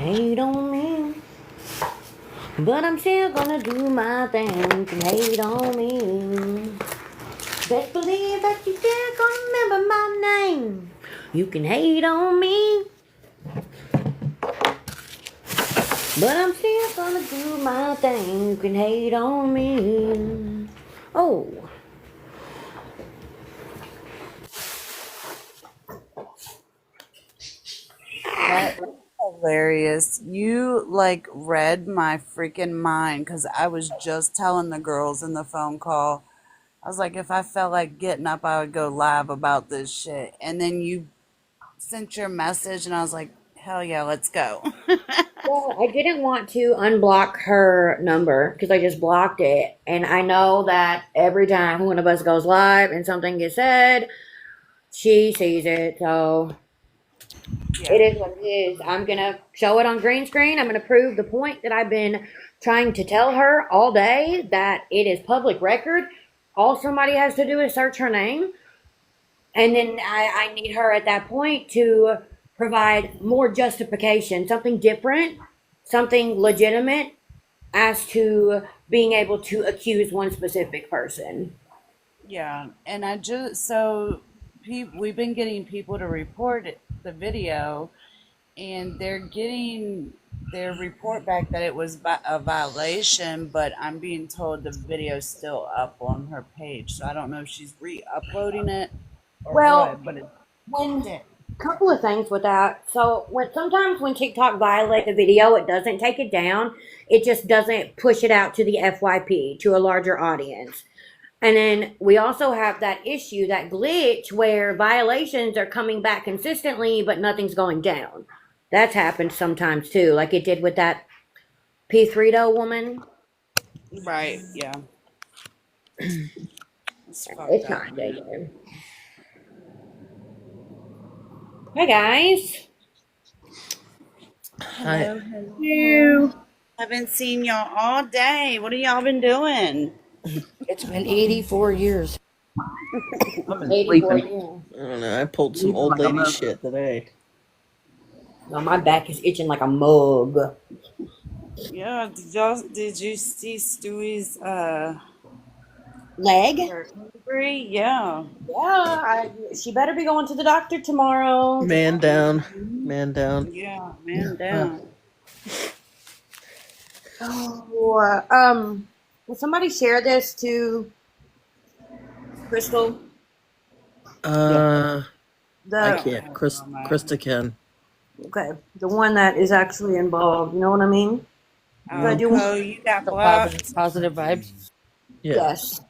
hate on me, but I'm still gonna do my thing. You can hate on me. Best believe that you still gonna remember my name. You can hate on me, but I'm still gonna do my thing. You can hate on me. Oh. That is hilarious. You like read my freaking mind because I was just telling the girls in the phone call. I was like, if I felt like getting up, I would go live about this shit. And then you sent your message, and I was like, hell yeah, let's go. Well, I didn't want to unblock her number because I just blocked it. And I know that every time one of us goes live and something gets said, she sees it. So Yeah. it is what it is. I'm going to show it on green screen. I'm going to prove the point that I've been trying to tell her all day, that it is public record. All somebody has to do is search her name. And then I need her at that point to provide more justification, something different, something legitimate as to being able to accuse one specific person. Yeah. And I just, so we've been getting people to report the video, and they're getting their report back that it was a violation, but I'm being told the video's still up on her page. So I don't know if she's re-uploading it or Well, what, but it's when it. couple of things with that. So sometimes when TikTok violates a video, it doesn't take it down. It just doesn't push it out to the FYP, to a larger audience. And then we also have that issue, that glitch where violations are coming back consistently, but nothing's going down. That's happened sometimes too, like it did with that P3 woman. Right, yeah. It's fucked It's up, not man. dating. Hi guys. Hello, Hi. hello. Haven't seen y'all all day. What have y'all been doing? It's been 84 years. I've been 84 sleeping. years. I don't know. I pulled some Sleeping old like a lady mother. shit today. No, my back is itching like a mug. Yeah, did you see Stewie's Leg? her injury? Yeah. Yeah, she better be going to the doctor tomorrow. Man down. Mhm. Man down. Yeah, man Uh, down. Oh, will somebody share this to Crystal? uh I The can't. Krista can. Okay, the one that is actually involved. You know what I mean? Oh, But you, Co, you got The blocked? positive vibes. Yeah. yes.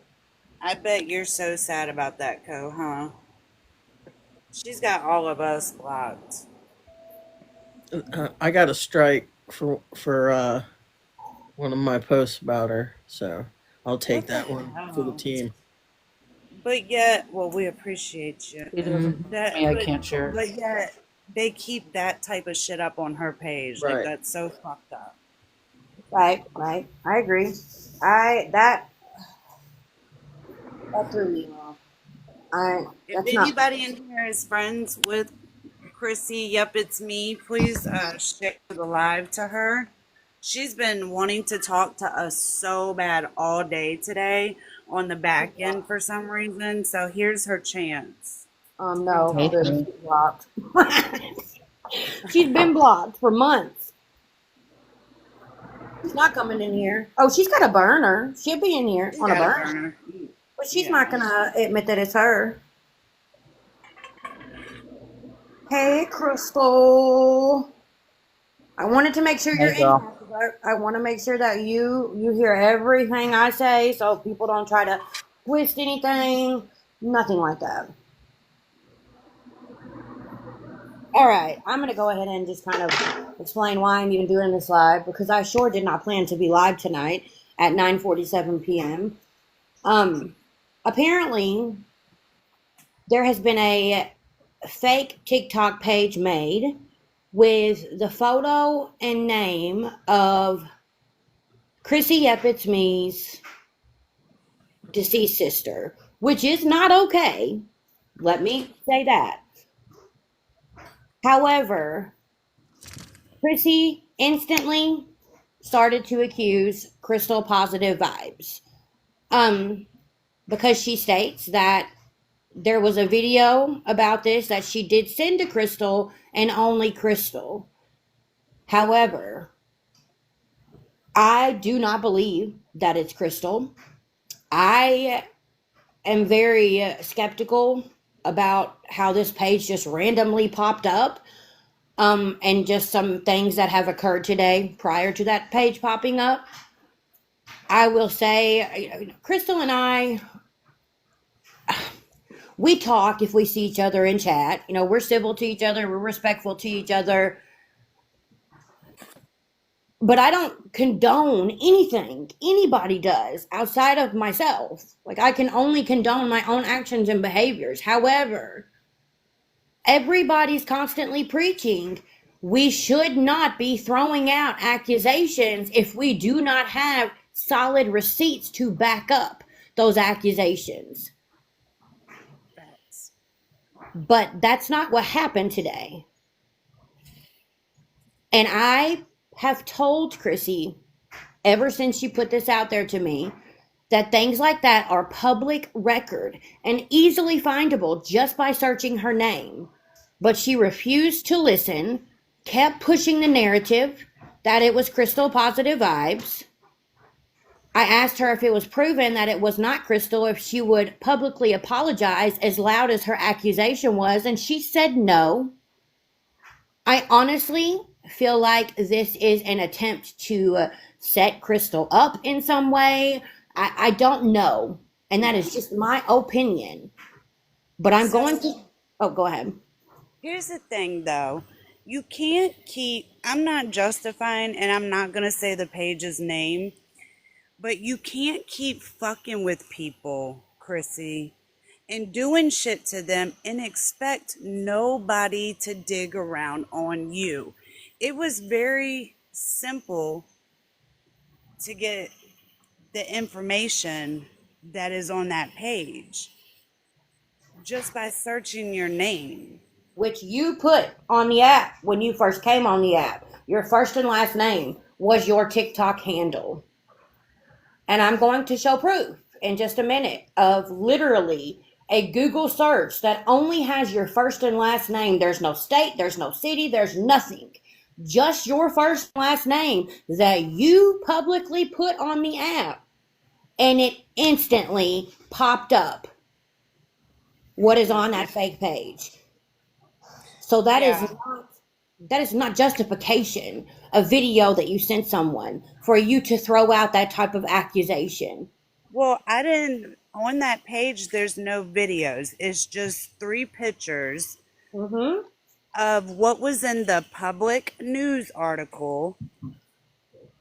I bet you're so sad about that, Co, huh? She's got all of us blocked. I got a strike for one of my posts about her, so I'll take What the that one for the hell? team. But yet, well, we appreciate you. Either of Mm, them. That, Me, I but can't share. but yet they keep that type of shit up on her page. Like right. that's so fucked up. Right, right. I agree. That threw me off. If That's not. anybody in here is friends with Chrissy, yep, it's me. Please share the live to her. She's been wanting to talk to us so bad all day today on the back end for some reason. So here's her chance to No, Me talk. she's too. blocked. She's been blocked for months. She's not coming in here. Oh, she's got a burner. She'll be in here She on a got a burner, burner. but she's not Yeah. gonna admit that it's her. Hey, Crystal. I wanted to make sure you're Hey, in here. girl. 'Cause I want to make sure that you hear everything I say, so people don't try to twist anything. Nothing like that. All right, I'm gonna go ahead and just kind of explain why I'm even doing this live, because I sure did not plan to be live tonight at 9:47 p.m. Apparently there has been a fake TikTok page made with the photo and name of Chrissyyepitsme's deceased sister, which is not okay. Let me say that. However, Chrissy instantly started to accuse Crystal positive vibes. Um, because she states that there was a video about this that she did send to Crystal and only Crystal. However, I do not believe that it's Crystal. I am very skeptical about how this page just randomly popped up. And just some things that have occurred today prior to that page popping up. I will say, Crystal and I, we talk if we see each other in chat. We're civil to each other, we're respectful to each other, but I don't condone anything anybody does outside of myself. Like, I can only condone my own actions and behaviors. However, everybody's constantly preaching we should not be throwing out accusations if we do not have solid receipts to back up those accusations. Facts. But that's not what happened today. And I have told Chrissy, ever since she put this out there to me, that things like that are public record and easily findable just by searching her name. But she refused to listen, kept pushing the narrative that it was Crystal positive vibes. I asked her if it was proven that it was not Crystal, if she would publicly apologize as loud as her accusation was, and she said no. I honestly feel like this is an attempt to set Crystal up in some way. I don't know, and that is just my opinion. But I'm going to. Oh, go ahead. Here's the thing, though. You can't keep. I'm not justifying, and I'm not going to say the page's name, but you can't keep fucking with people, Chrissy, and doing shit to them and expect nobody to dig around on you. It was very simple to get the information that is on that page just by searching your name. Which you put on the app when you first came on the app. Your first and last name was your TikTok handle. And I'm going to show proof in just a minute of literally a Google search that only has your first and last name. There's no state, there's no city, there's nothing. Just your first and last name that you publicly put on the app. And it instantly popped up what is on that fake page. So that is not justification, a video that you sent someone for you to throw out that type of accusation. Well, I didn't, on that page, there's no videos. It's just 3 pictures Mm-hmm. of what was in the public news article.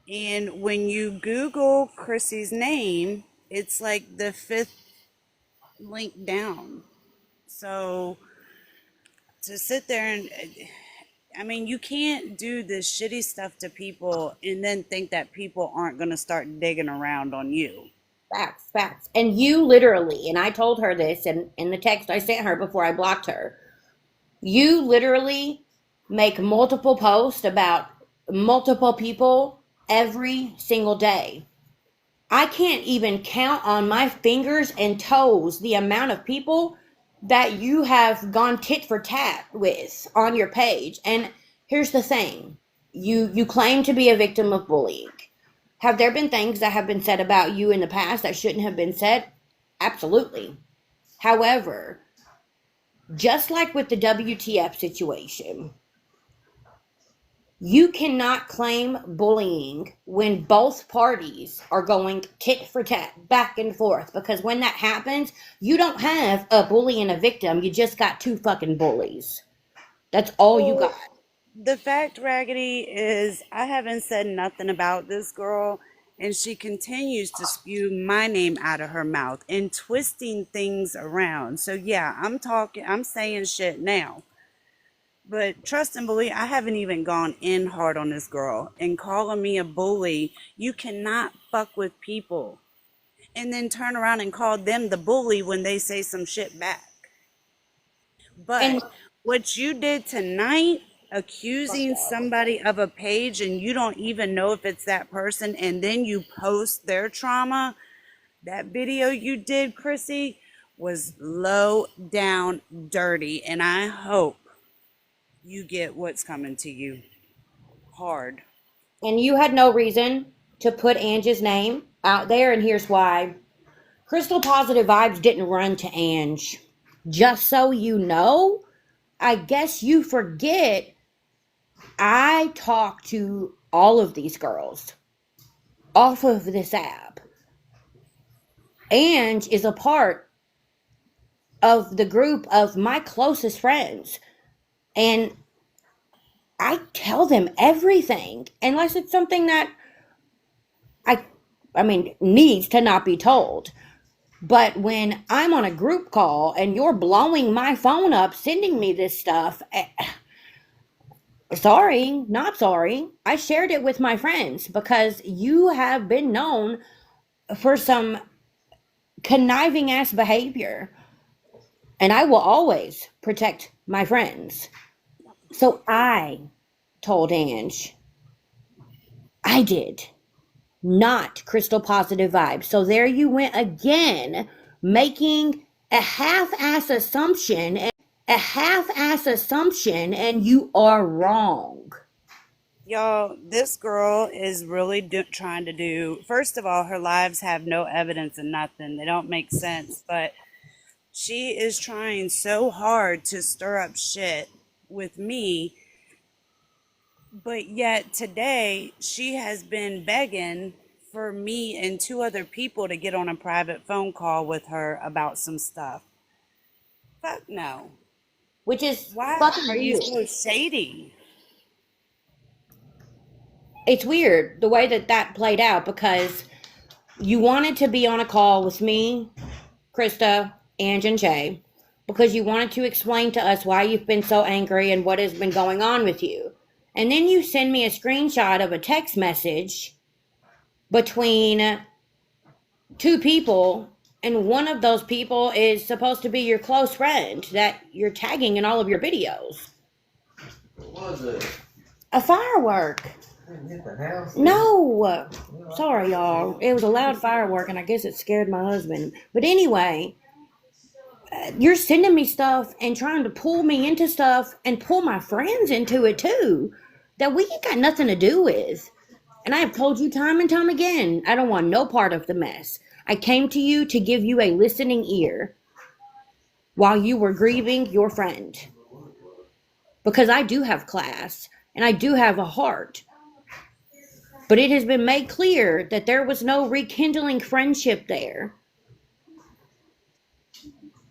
And when you Google Chrissy's name, it's like the 5th link down. So to sit there and, I mean, you can't do this shitty stuff to people and then think that people aren't going to start digging around on you. Facts. And you literally, and I told her this in the text I sent her before I blocked her, you literally make multiple posts about multiple people every single day. I can't even count on my fingers and toes the amount of people that you have gone tit for tat with on your page. And here's the thing. You claim to be a victim of bullying. Have there been things that have been said about you in the past that shouldn't have been said? Absolutely. However, just like with the WTF situation, you cannot claim bullying when both parties are going tit for tat, back and forth. Because when that happens, you don't have a bully and a victim. You just got 2 fucking bullies. That's all you got. The fact, Raggedy, is I haven't said nothing about this girl, and she continues to spew my name out of her mouth and twisting things around. So yeah, I'm saying shit now. But trust and believe, I haven't even gone in hard on this girl. And calling me a bully, you cannot fuck with people and then turn around and call them the bully when they say some shit back. But And what you did tonight accusing somebody of a page and you don't even know if it's that person, and then you post their trauma. That video you did, Chrissy, was low down dirty, and I hope you get what's coming to you hard. And you had no reason to put Ange's name out there, and here's why. Crystal Positive Vibes didn't run to Ange. Just so you know, I guess you forget I talk to all of these girls off of this app. Ange is a part of the group of my closest friends. And I tell them everything, unless it's something that I mean, needs to not be told. But when I'm on a group call and you're blowing my phone up, sending me this stuff, sorry, not sorry. I shared it with my friends because you have been known for some conniving ass behavior. And I will always protect my friends. So I told Ange, I did, not Crystal Positive Vibes. So there you went again, making a half-ass assumption, and you are wrong. Y'all, this girl is really trying to do, first of all, her lives have no evidence and nothing. They don't make sense, but she is trying so hard to stir up shit with me. But yet today, she has been begging for me and two other people to get on a private phone call with her about some stuff. Fuck no. Which is Why fucking are you weird. so shady? It's weird the way that played out because you wanted to be on a call with me, Krista, Ange, and Jay because you wanted to explain to us why you've been so angry and what has been going on with you. And then you send me a screenshot of a text message between two people, and one of those people is supposed to be your close friend that you're tagging in all of your videos. What was it? A firework. Didn't hit the house? No. Sorry, y'all. It was a loud firework, and I guess it scared my husband. But anyway, you're sending me stuff and trying to pull me into stuff and pull my friends into it too that we ain't got nothing to do with. And I have told you time and time again, I don't want no part of the mess. I came to you to give you a listening ear while you were grieving your friend. Because I do have class and I do have a heart. But it has been made clear that there was no rekindling friendship there.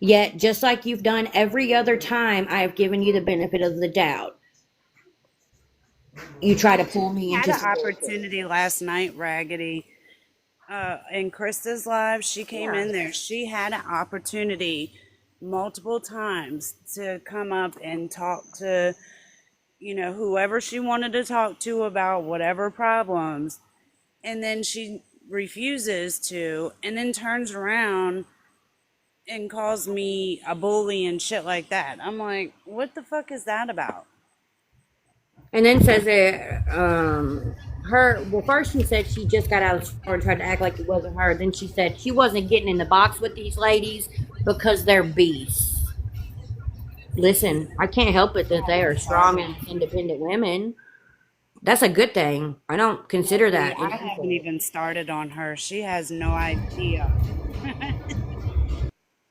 Yet, just like you've done every other time I have given you the benefit of the doubt, you try to pull me Had into an opportunity last night, Raggedy, in Krista's live. She came in there. She had an opportunity multiple times to come up and talk to, whoever she wanted to talk to about whatever problems. And then she refuses to, and then turns around and calls me a bully and shit like that. I'm like, what the fuck is that about? And then says that first she said she just got out of the store and tried to act like it wasn't her. Then she said she wasn't getting in the box with these ladies because they're beasts. Listen, I can't help it that they are strong and independent women. That's a good thing. I don't consider that. I haven't even started on her. She has no idea.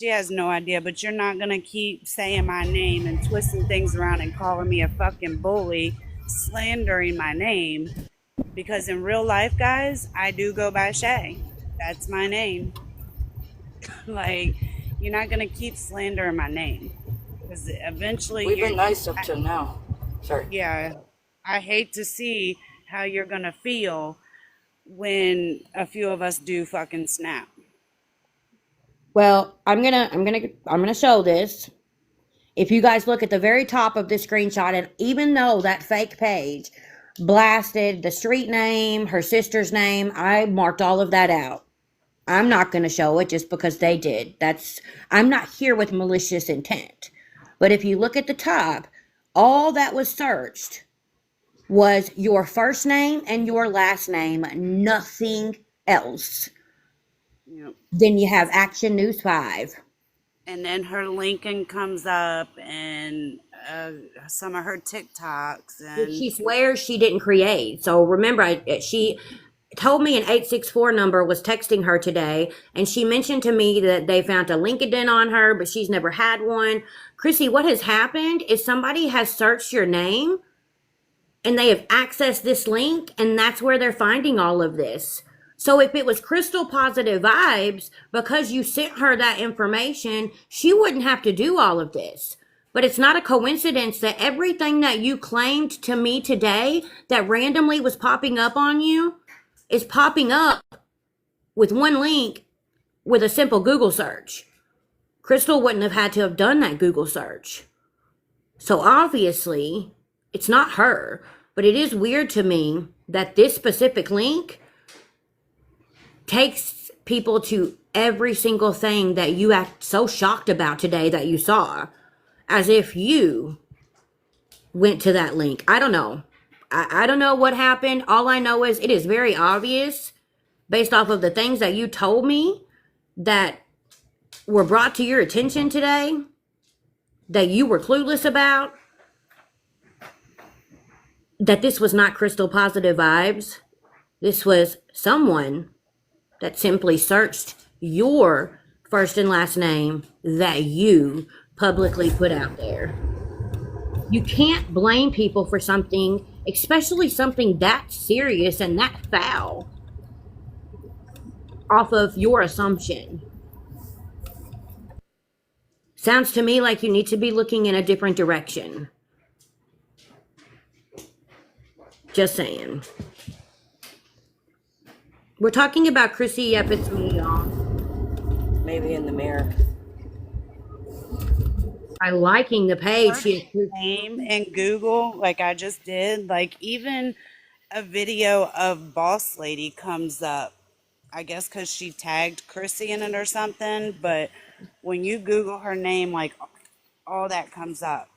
She has no idea, but you're not going to keep saying my name and twisting things around and calling me a fucking bully, slandering my name. Because in real life, guys, I do go by Shay. That's my name. Like, you're not going to keep slandering my name. Because eventually we've been nice up till now. Sorry. Yeah. I hate to see how you're going to feel when a few of us do fucking snap. Well, I'm gonna show this. If you guys look at the very top of this screenshot, and even though that fake page blasted the street name, her sister's name, I marked all of that out. I'm not gonna show it just because they did. I'm not here with malicious intent. But if you look at the top, all that was searched was your first name and your last name, nothing else. Yep. Then you have Action News 5. And then her Lincoln comes up, and some of her TikToks, Which and she swears she didn't create. So remember, she told me an 864 number was texting her today, and she mentioned to me that they found a LinkedIn on her, but she's never had one. Chrissy, what has happened is somebody has searched your name, and they have accessed this link, and that's where they're finding all of this. So if it was Crystal Positive Vibes, because you sent her that information, she wouldn't have to do all of this. But it's not a coincidence that everything that you claimed to me today that randomly was popping up on you is popping up with one link with a simple Google search. Crystal wouldn't have had to have done that Google search. So obviously, it's not her. But it is weird to me that this specific link takes people to every single thing that you act so shocked about today that you saw, as if you went to that link. I don't know. I don't know what happened. All I know is it is very obvious, based off of the things that you told me that were brought to your attention today, that you were clueless about, that this was not Crystal Positive Vibes. This was someone that simply searched your first and last name that you publicly put out there. You can't blame people for something, especially something that serious and that foul, off of your assumption. Sounds to me like you need to be looking in a different direction. Just saying. We're talking about Chrissyyepitsme, y'all. Maybe in the mirror. By liking the page, name in Google, like I just did, like even a video of Boss Lady comes up. I guess because she tagged Chrissy in it or something. But when you Google her name, like all that comes up.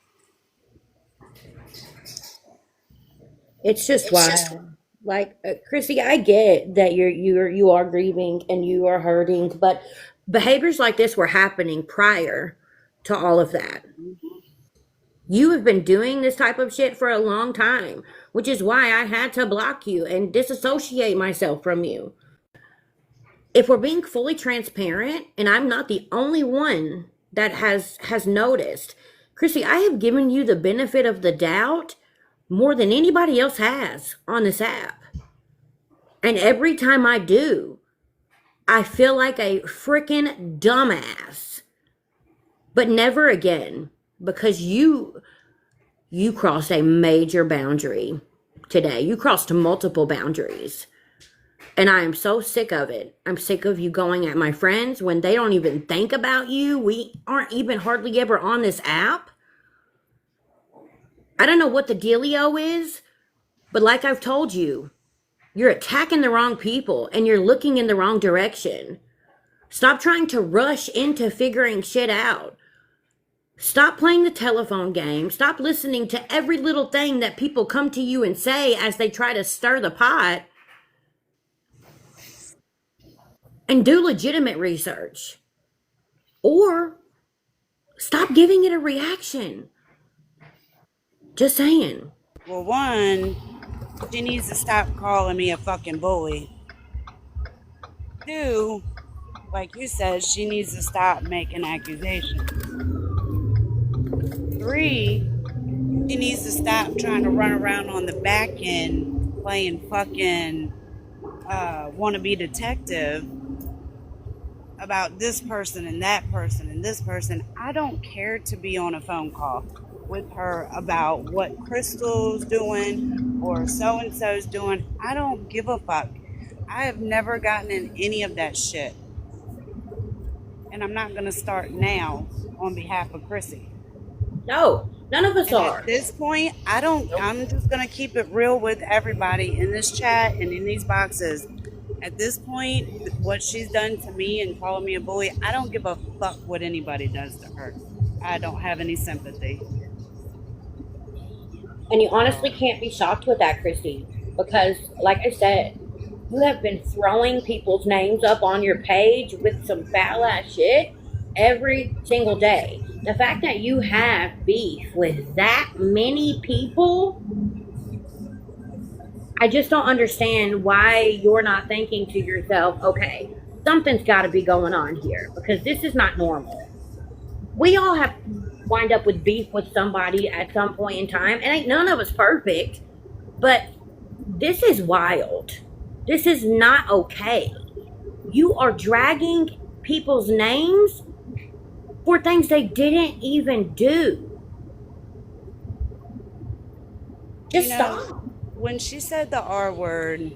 it's just wild. Like Chrissy, I get that you are grieving and you are hurting, but behaviors like this were happening prior to all of that. You have been doing this type of shit for a long time, which is why I had to block you and disassociate myself from you. If we're being fully transparent, and I'm not the only one that has noticed, Chrissy, I have given you the benefit of the doubt more than anybody else has on this app. And every time I do, I feel like a freaking dumbass. But never again, because you crossed a major boundary today. You crossed multiple boundaries. And I am so sick of it. I'm sick of you going at my friends when they don't even think about you. We aren't even hardly ever on this app. I don't know what the dealio is, but like I've told you, you're attacking the wrong people and you're looking in the wrong direction. Stop trying to rush into figuring shit out. Stop playing the telephone game. Stop listening to every little thing that people come to you and say as they try to stir the pot. And do legitimate research. Or stop giving it a reaction. Just saying. Well, one, she needs to stop calling me a fucking bully. Two, like you said, she needs to stop making accusations. Three, she needs to stop trying to run around on the back end playing fucking wannabe detective about this person and that person and this person. I don't care to be on a phone call with her about what Crystal's doing or so-and-so's doing. I don't give a fuck. I have never gotten in any of that shit. And I'm not going to start now on behalf of Chrissy. No, none of us And are. at this point, I'm just going to keep it real with everybody in this chat and in these boxes. At this point, what she's done to me and calling me a bully, I don't give a fuck what anybody does to her. I don't have any sympathy. And you honestly can't be shocked with that, Christy, because, like I said, you have been throwing people's names up on your page with some foul ass shit every single day. The fact that you have beef with that many people, I just don't understand why you're not thinking to yourself, okay, something's got to be going on here because this is not normal. We all have wind up with beef with somebody at some point in time, and ain't none of us perfect, but this is wild. This is not okay. You are dragging people's names for things they didn't even do. Just stop. When she said the R word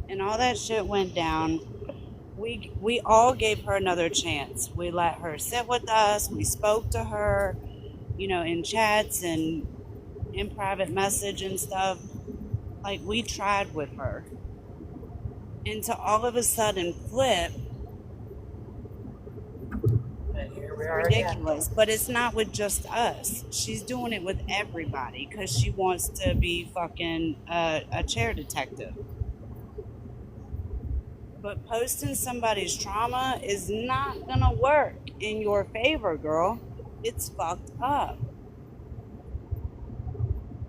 and all that shit went down, we all gave her another chance. We let her sit with us. We spoke to her, in chats and in private message and stuff. Like, we tried with her. And to all of a sudden flip, And here we are ridiculous. But it's not with just us. She's doing it with everybody because she wants to be fucking a chair detective. But posting somebody's trauma is not gonna work in your favor, girl. It's fucked up.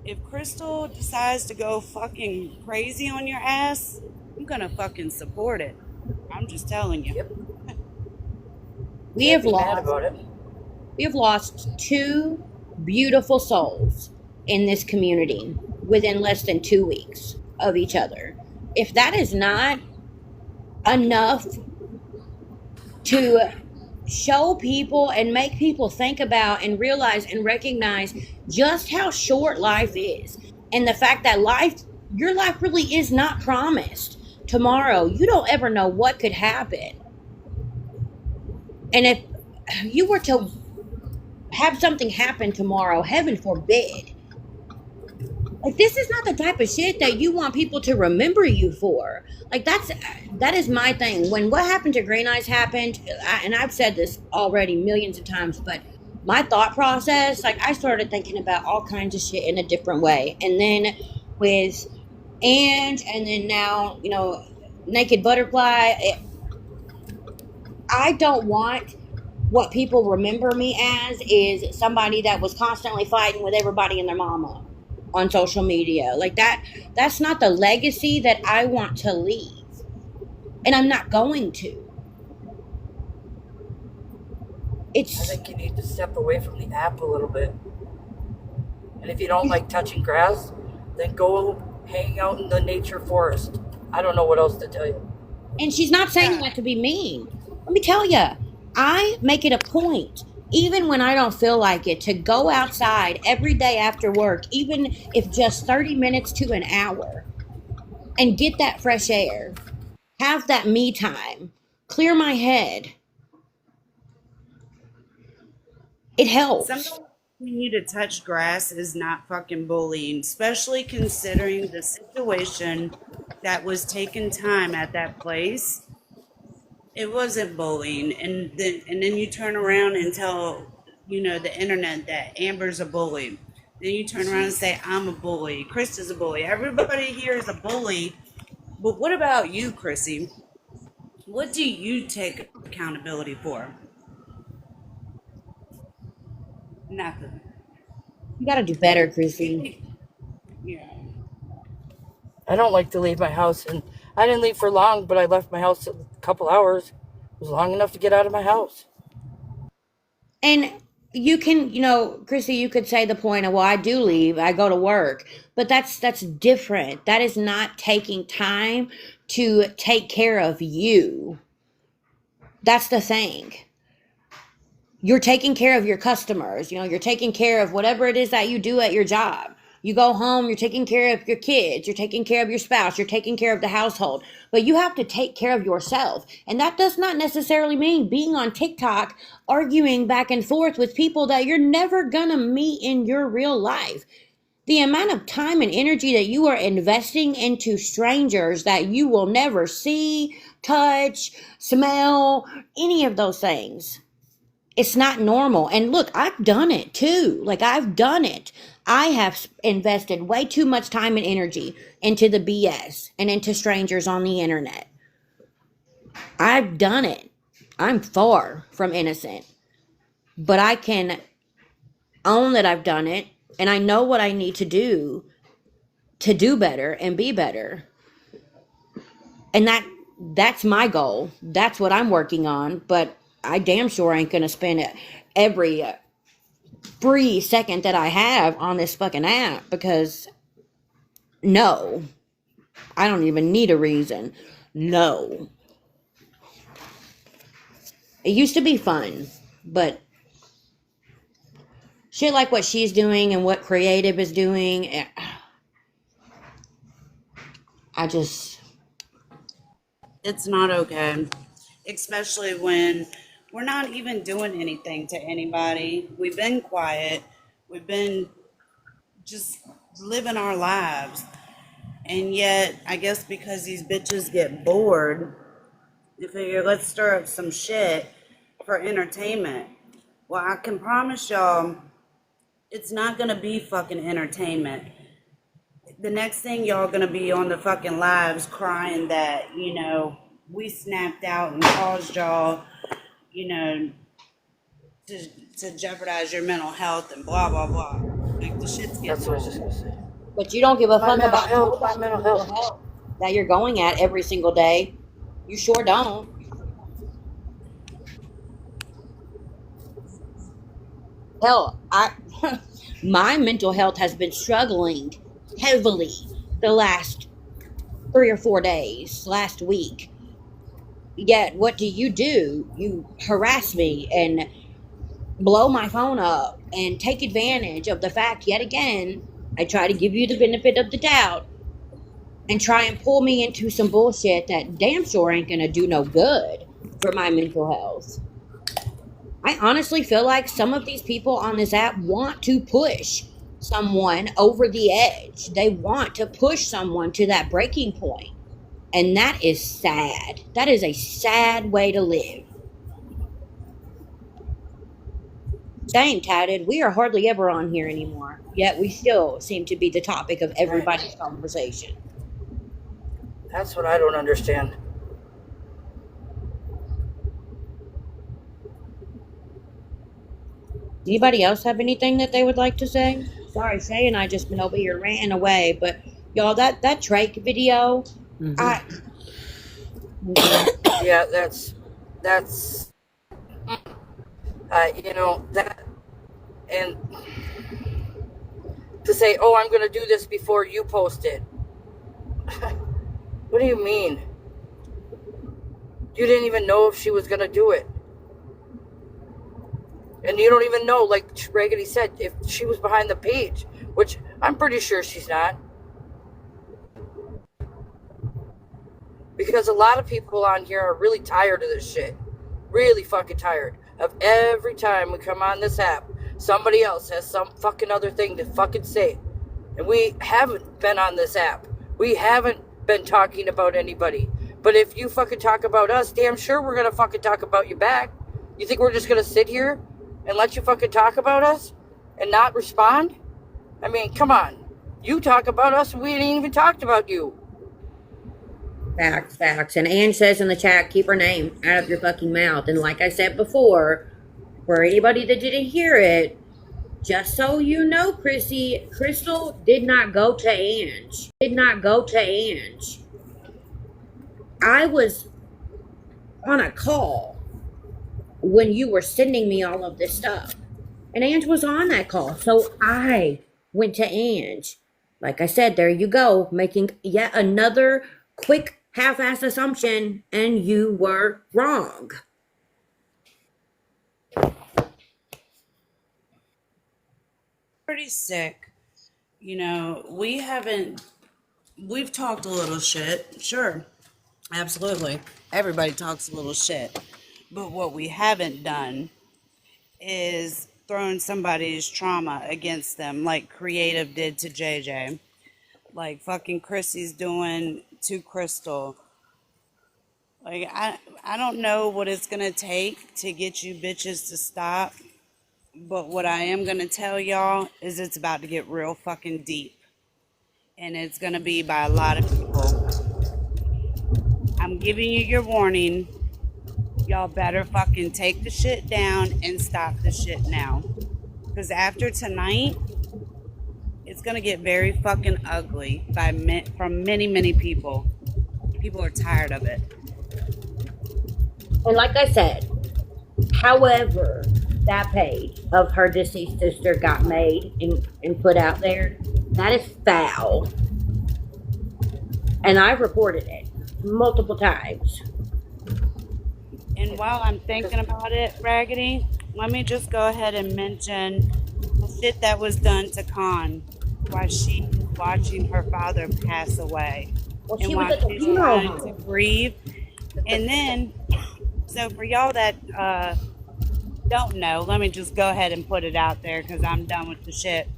If Crystal decides to go fucking crazy on your ass, I'm gonna fucking support it. I'm just telling you. Yep. We have Be mad lost about it. we have lost two beautiful souls in this community within less than 2 weeks of each other. If that is not enough to show people and make people think about and realize and recognize just how short life is, and the fact that your life really is not promised tomorrow. You don't ever know what could happen. And if you were to have something happen tomorrow, heaven forbid, like, this is not the type of shit that you want people to remember you for. Like, that is my thing. When what happened to Green Eyes happened, and I've said this already millions of times, but my thought process, like, I started thinking about all kinds of shit in a different way. And then with Ange, and then now, Naked Butterfly, I don't want what people remember me as is somebody that was constantly fighting with everybody and their mama on social media. Like, that's not the legacy that I want to leave. And I'm not going to. I think you need to step away from the app a little bit. And if you don't like touching grass, then go hang out in the nature forest. I don't know what else to tell you. And she's not saying that to be mean. Let me tell you, I make it a point, even when I don't feel like it, to go outside every day after work, even if just 30 minutes to an hour, and get that fresh air. Have that me time. Clear my head. It helps. Sometimes telling you to touch grass is not fucking bullying, especially considering the situation that was taking time at that place. It wasn't bullying, and then you turn around and tell the internet that Amber's a bully. Then you turn around and say I'm a bully, Krista's a bully. Everybody here is a bully. But what about you, Chrissy? What do you take accountability for? Nothing. You gotta do better, Chrissy. Yeah. I don't like to leave my house, and I didn't leave for long, but I left my house a couple hours. It was long enough to get out of my house. And you can, Chrissy, you could say the point of, well, I do leave, I go to work. But that's different. That is not taking time to take care of you. That's the thing. You're taking care of your customers. You're taking care of whatever it is that you do at your job. You go home, you're taking care of your kids, you're taking care of your spouse, you're taking care of the household. But you have to take care of yourself. And that does not necessarily mean being on TikTok arguing back and forth with people that you're never gonna meet in your real life. The amount of time and energy that you are investing into strangers that you will never see, touch, smell, any of those things It's not normal. And look, I've done it too. Like, I've done it. I have invested way too much time and energy into the BS and into strangers on the internet. I've done it. I'm far from innocent. But I can own that I've done it, and I know what I need to do better and be better. And that's my goal. That's what I'm working on, but I damn sure ain't gonna spend every free second that I have on this fucking app, because no, I don't even need a reason. No. It used to be fun, but shit like what she's doing and what Creative is doing, It's not okay, especially when we're not even doing anything to anybody. We've been quiet. We've been just living our lives. And yet, I guess because these bitches get bored, they figure, let's stir up some shit for entertainment. Well, I can promise y'all, it's not gonna be fucking entertainment. The next thing y'all gonna be on the fucking lives crying that, we snapped out and caused y'all, to jeopardize your mental health and blah, blah, blah. Like, the shit's getting That's what I was old. just gonna say. but you don't give a My fuck mental about health, my mental health. that you're going at every single day. You sure don't. Hell, my mental health has been struggling heavily the last 3 or 4 days, last week. Yet, what do? You harass me and blow my phone up and take advantage of the fact, yet again, I try to give you the benefit of the doubt and try and pull me into some bullshit that damn sure ain't gonna do no good for my mental health. I honestly feel like some of these people on this app want to push someone over the edge. They want to push someone to that breaking point. And that is sad. That is a sad way to live. Dang, Tatted, we are hardly ever on here anymore. Yet we still seem to be the topic of everybody's conversation. That's what I don't understand. Anybody else have anything that they would like to say? Sorry, Shay and I just been over here ranting away, but y'all, that Drake video, I Yeah, that's that, and to say, oh, I'm gonna do this before you post it. What do you mean? You didn't even know if she was gonna do it. And you don't even know, like Raggedy said, if she was behind the page, which I'm pretty sure she's not. Because a lot of people on here are really tired of this shit. Really fucking tired of every time we come on this app, somebody else has some fucking other thing to fucking say. And we haven't been on this app. We haven't been talking about anybody. But if you fucking talk about us, damn sure we're gonna fucking talk about you back. You think we're just gonna sit here and let you fucking talk about us and not respond? I mean, come on. You talk about us and we ain't even talked about you. facts. And Ann says in the chat, keep her name out of your fucking mouth. And like I said before, for anybody that didn't hear it, just so you know, Crystal did not go to Ange. I was on a call when you were sending me all of this stuff. And Ange was on that call. So I went to Ange. Like I said, there you go, making yet another quick half-assed assumption, and you were wrong. Pretty sick. We've talked a little shit. Sure. Absolutely. Everybody talks a little shit. But what we haven't done is thrown somebody's trauma against them, like Creative did to JJ. Like fucking Chrissy's doing to Crystal. Like, I don't know what it's gonna take to get you bitches to stop, but what I am gonna tell y'all is it's about to get real fucking deep. And it's gonna be by a lot of people. I'm giving you your warning. Y'all better fucking take the shit down and stop the shit now. Because after tonight, it's gonna get very fucking ugly from many, many people. People are tired of it. And like I said, however that page of her deceased sister got made and put out there, that is foul. And I reported it multiple times. And while I'm thinking about it, Raggedy, let me just go ahead and mention the shit that was done to Khan while she was watching her father pass away. Well, And she was while at the she's funeral trying to home. grieve. And then, so for y'all that don't know, let me just go ahead and put it out there because I'm done with the shit.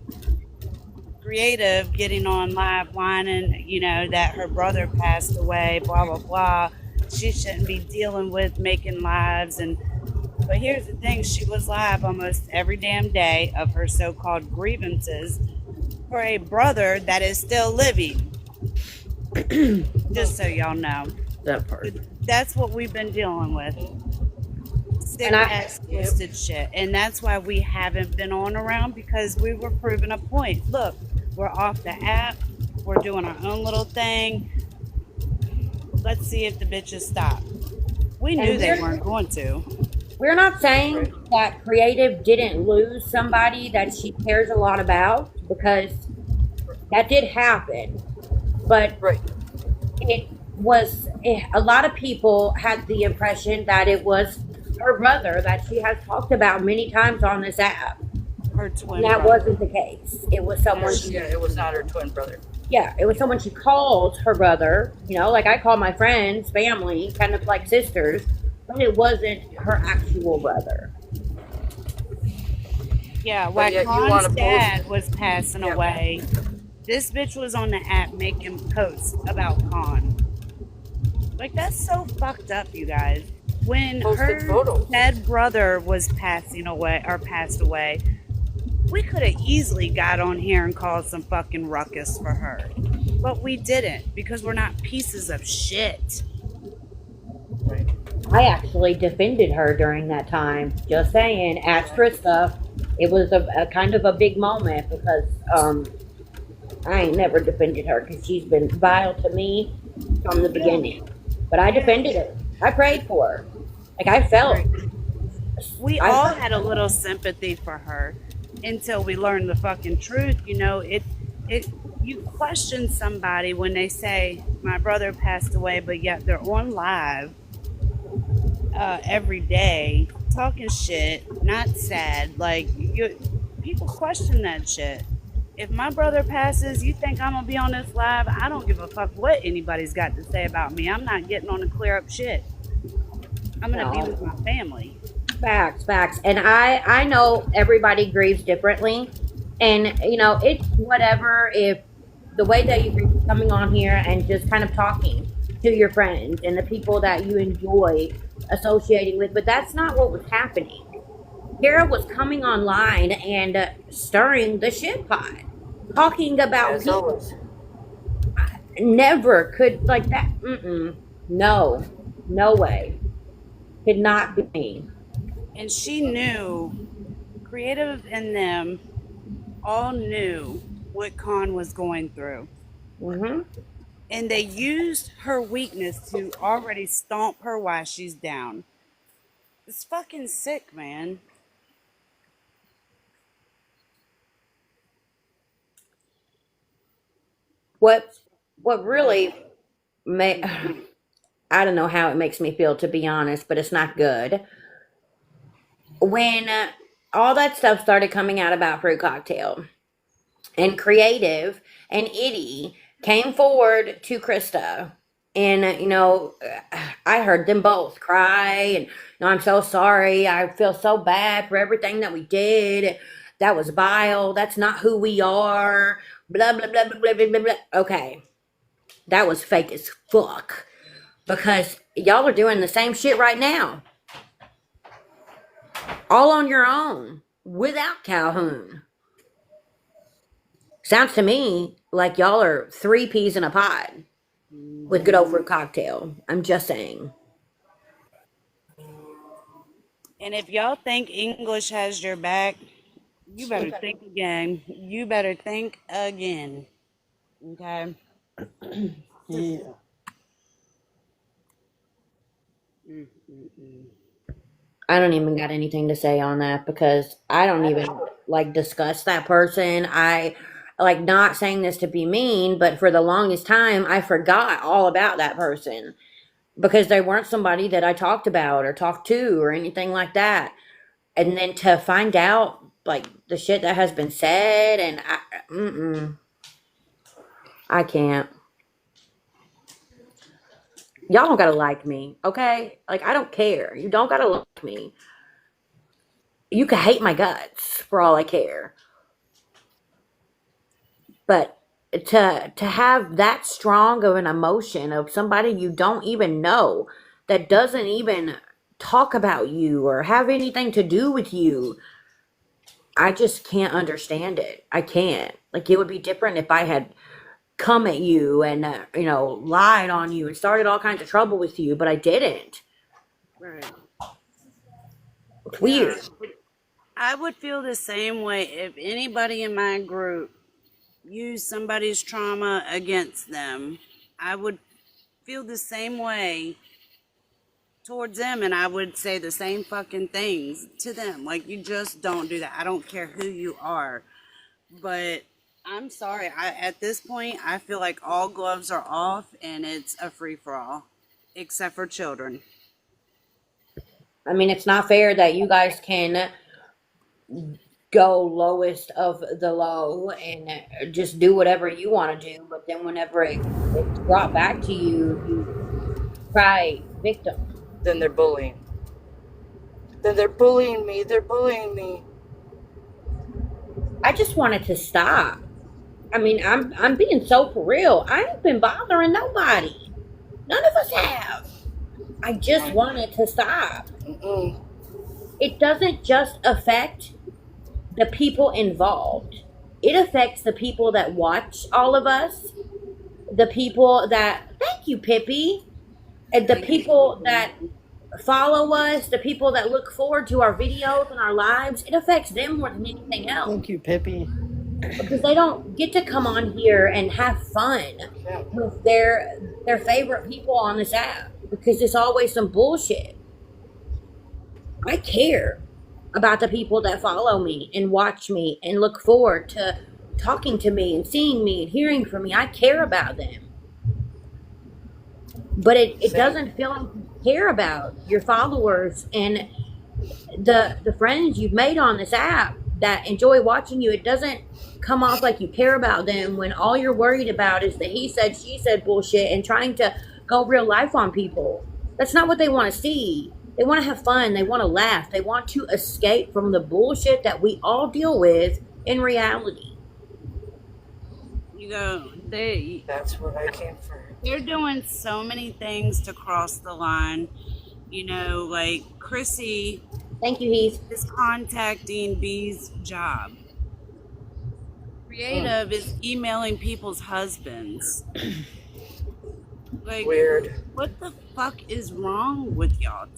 Creative getting on live whining, you know, that her brother passed away, blah, blah, blah. She shouldn't be dealing with making lives. But here's the thing, she was live almost every damn day of her so-called grievances for a brother that is still living. Just so y'all know. That part. That's what we've been dealing with. Sick And I- ass twisted shit. And that's why we haven't been on around, because we were proving a point. Look, we're off the app. We're doing our own little thing. Let's see if the bitches stop. We knew And they we're- weren't going to. We're not saying that Creative didn't lose somebody that she cares a lot about, because that did happen. But Right. a lot of people had the impression that it was her brother that she has talked about many times on this app. Her twin And that brother. wasn't the case. It was someone Yeah, it was not her twin brother. Yeah, it was someone she calls her brother, you know, like I call my friends, family, kind of like sisters, but it wasn't her actual brother. Yeah, But while yet you wanna Khan's dad was passing Yeah. away, this bitch was on the app making posts about Khan. Like, that's so fucked up, you guys. When Posted her photos. dead brother was passing away or passed away, we could have easily got on here and caused some fucking ruckus for her. But we didn't, because we're not pieces of shit. I actually defended her during that time. Just saying, ask Krista. It was a kind of a big moment because I ain't never defended her because she's been vile to me from the beginning. But I defended her. I prayed for her. Like I felt. We all had a little sympathy for her until we learned the fucking truth. You know, you question somebody when they say my brother passed away, but yet they're on live every day talking shit, not sad. Like people question that shit. If my brother passes, you think I'm gonna be on this live? I don't give a fuck what anybody's got to say about me. I'm not getting on to clear up shit. I'm gonna be with my family. Facts. And I know everybody grieves differently. And, you know, it's whatever if the way that you grieve is coming on here and just kind of talking to your friends and the people that you enjoy associating with. But that's not what was happening. Kara was coming online and stirring the shit pot. Talking about As people. always. Never could, like that. No. No way. Could not be me. And she knew, Creative and them all knew what Khan was going through. And they used her weakness to already stomp her while she's down. It's fucking sick, man. What really I don't know how it makes me feel, to be honest, but it's not good. When all that stuff started coming out about Fruit Cocktail, and Creative and Itty came forward to Krista, and you know, I heard them both cry, and no, I'm so sorry. I feel so bad for everything that we did. That was vile. That's not who we are. Blah blah blah blah blah blah blah. Okay, that was fake as fuck. because y'all are doing the same shit right now, all on your own, without Calhoun. Sounds to me like y'all are 3 peas in a pod with good old fruit cocktail. I'm just saying. And if y'all think English has your back, you better think again. You better think again. Okay? Yeah. I don't even got anything to say on that because I don't even like discuss that person. I like not saying this to be mean, but for the longest time, I forgot all about that person because they weren't somebody that I talked about or talked to or anything like that. And then to find out like the shit that has been said, and I can't. Y'all don't gotta like me, okay? Like I don't care. You don't gotta like me. You can hate my guts for all I care. But to have that strong of an emotion of somebody you don't even know, that doesn't even talk about you or have anything to do with you, I just can't understand it. I can't. Like it would be different if I had come at you and lied on you and started all kinds of trouble with you, but I didn't. Right. It's Yeah. weird. I would feel the same way if anybody in my group used somebody's trauma against them. I would feel the same way towards them, and I would say the same fucking things to them. Like, you just don't do that. I don't care who you are. But I'm sorry. At this point, I feel like all gloves are off and it's a free for all, except for children. I mean, it's not fair that you guys can go lowest of the low and just do whatever you want to do, but then whenever it's brought back to you, you cry victim. Then they're bullying. Then they're bullying me. They're bullying me. I just wanted to stop. I mean, I'm being so for real. I ain't been bothering nobody. None of us have. I just wanted to stop. Mm-mm. It doesn't just affect the people involved. It affects the people that watch all of us, the people that, thank you, Pippi, and the people that follow us, the people that look forward to our videos and our lives. It affects them more than anything else Thank you, Pippi. because they don't get to come on here and have fun with their favorite people on this app because it's always some bullshit. I care about the people that follow me and watch me and look forward to talking to me and seeing me and hearing from me. I care about them. But it doesn't feel like you care about your followers and the friends you've made on this app that enjoy watching you. It doesn't come off like you care about them when all you're worried about is the he said, she said bullshit and trying to go real life on people. That's not what they want to see. They want to have fun. They want to laugh. They want to escape from the bullshit that we all deal with in reality. You go, That's what I came for. they're doing so many things to cross the line. You know, like Chrissy Thank you, Heath. is contacting B's job. Creative is emailing people's husbands. Like, Weird. what the fuck is wrong with y'all?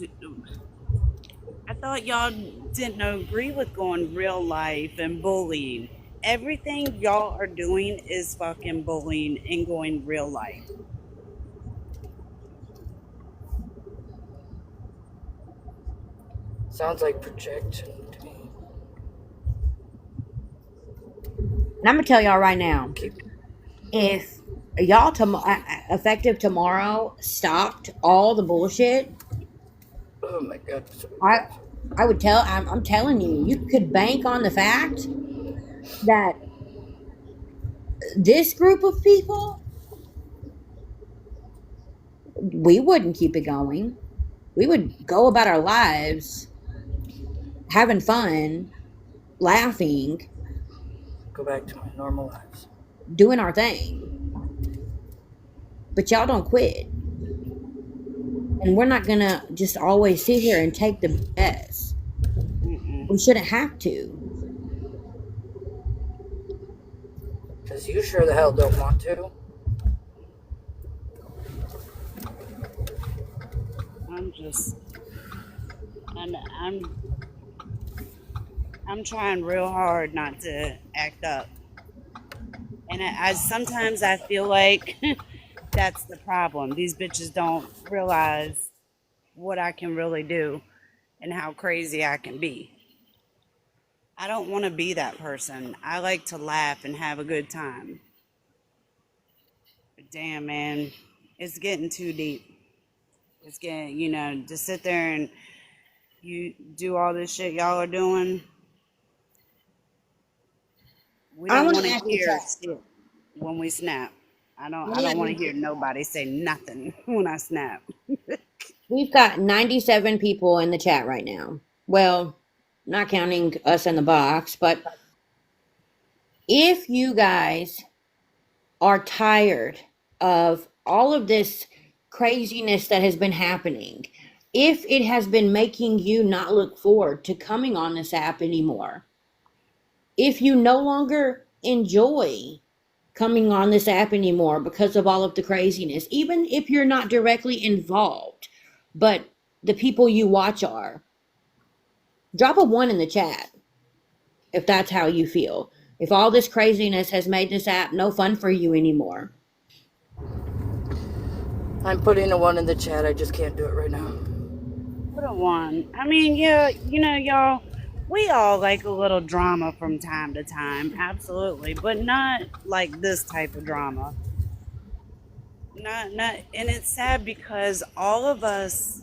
I thought y'all didn't agree with going real life and bullying. Everything y'all are doing is fucking bullying and going real life. Sounds like projection to me. And I'm going to tell y'all right now, if y'all effective tomorrow stopped all the bullshit, Oh my god. I would I'm telling you, you could bank on the fact that this group of people, we wouldn't keep it going. We would go about our lives having fun, laughing, Go back to my normal lives. doing our thing. But y'all don't quit. And we're not gonna just always sit here and take the BS. Mm-mm. We shouldn't have to. Because you sure the hell don't want to. I'm just, and I'm trying real hard not to act up. And I sometimes I feel like that's the problem. These bitches don't realize what I can really do and how crazy I can be. I don't want to be that person. I like to laugh and have a good time. But damn, man, it's getting too deep. It's getting, to sit there and you do all this shit y'all are doing. We I don't want want to to ask the hear chat. shit when we snap. I don't. Let I me don't ask want to you- hear nobody say nothing when I snap. We've got 97 people in the chat right now. Well, not counting us in the box, but if you guys are tired of all of this craziness that has been happening, if it has been making you not look forward to coming on this app anymore, if you no longer enjoy coming on this app anymore because of all of the craziness, even if you're not directly involved, but the people you watch are, drop a 1 in the chat if that's how you feel. If all this craziness has made this app no fun for you anymore. I'm putting a 1 in the chat. I just can't do it right now. What a one. I mean, yeah, y'all, we all like a little drama from time to time, absolutely, but not like this type of drama. Not, and it's sad because all of us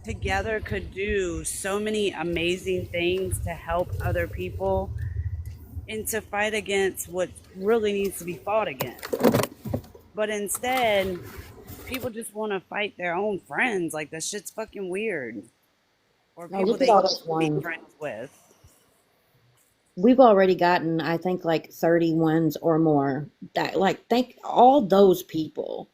together could do so many amazing things to help other people and to fight against what really needs to be fought against. But instead, people just want to fight their own friends. Like, that shit's fucking weird. Or Now people look at they all used this to be one. friends with. We've already gotten, I think, like 30 ones or more. That, like, thank all those people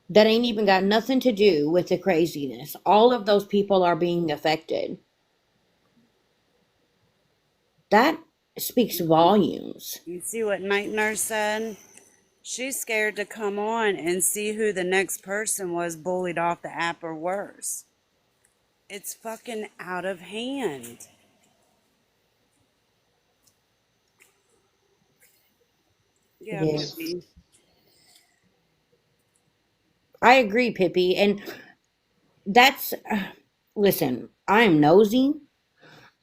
that ain't even got nothing to do with the craziness. All of those people are being affected. That speaks volumes. You see what Night Nurse said? She's scared to come on and see who the next person was bullied off the app or worse. It's fucking out of hand. It Yeah, is. Pippi. I agree, Pippi. And that's, listen, I'm nosy.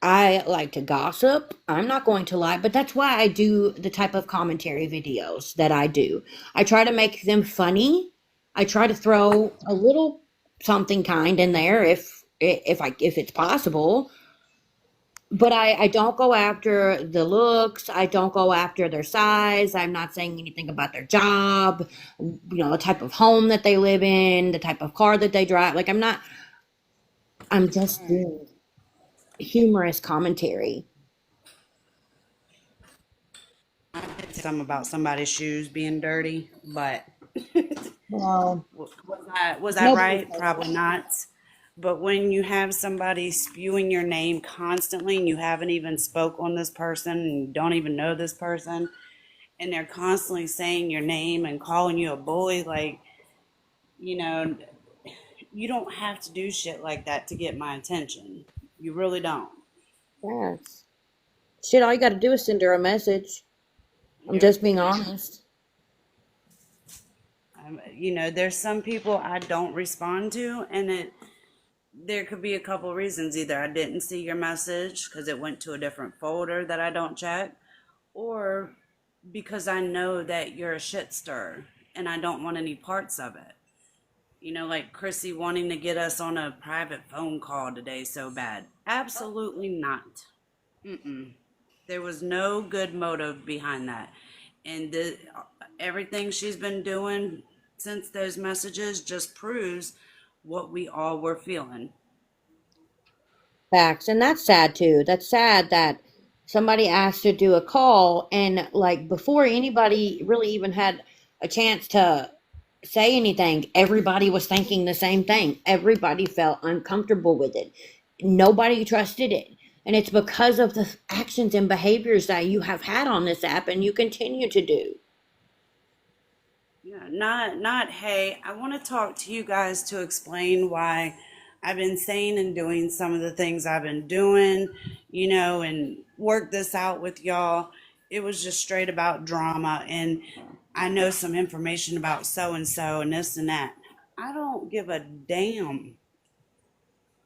I like to gossip. I'm not going to lie, but that's why I do the type of commentary videos that I do. I try to make them funny. I try to throw a little something kind in there if it's possible. But I don't go after the looks. I don't go after their size. I'm not saying anything about their job, the type of home that they live in, the type of car that they drive. Like I'm just doing humorous commentary. I did something about somebody's shoes being dirty, but Well, was I nobody's right? Probably not. But when you have somebody spewing your name constantly and you haven't even spoke on this person and you don't even know this person and they're constantly saying your name and calling you a bully, like, you know, you don't have to do shit like that to get my attention. You really don't. yes. Shit, all you got to do is send her a message. I'm Yep. just being honest. There's some people I don't respond to, and there could be a couple reasons. Either I didn't see your message because it went to a different folder that I don't check, or because I know that you're a shit stirrer and I don't want any parts of it. Like Chrissy wanting to get us on a private phone call today so bad. Absolutely not. Mm-mm. There was no good motive behind that. And everything she's been doing since those messages just proves what we all were feeling. Facts. And that's sad too. That's sad that somebody asked to do a call and like before anybody really even had a chance to say anything. Everybody was thinking the same thing. Everybody felt uncomfortable with it. Nobody trusted it. And it's because of the actions and behaviors that you have had on this app and you continue to do. Yeah, not hey, I want to talk to you guys to explain why I've been saying and doing some of the things I've been doing, and work this out with y'all. It was just straight about drama, and I know some information about so and so and this and that. I don't give a damn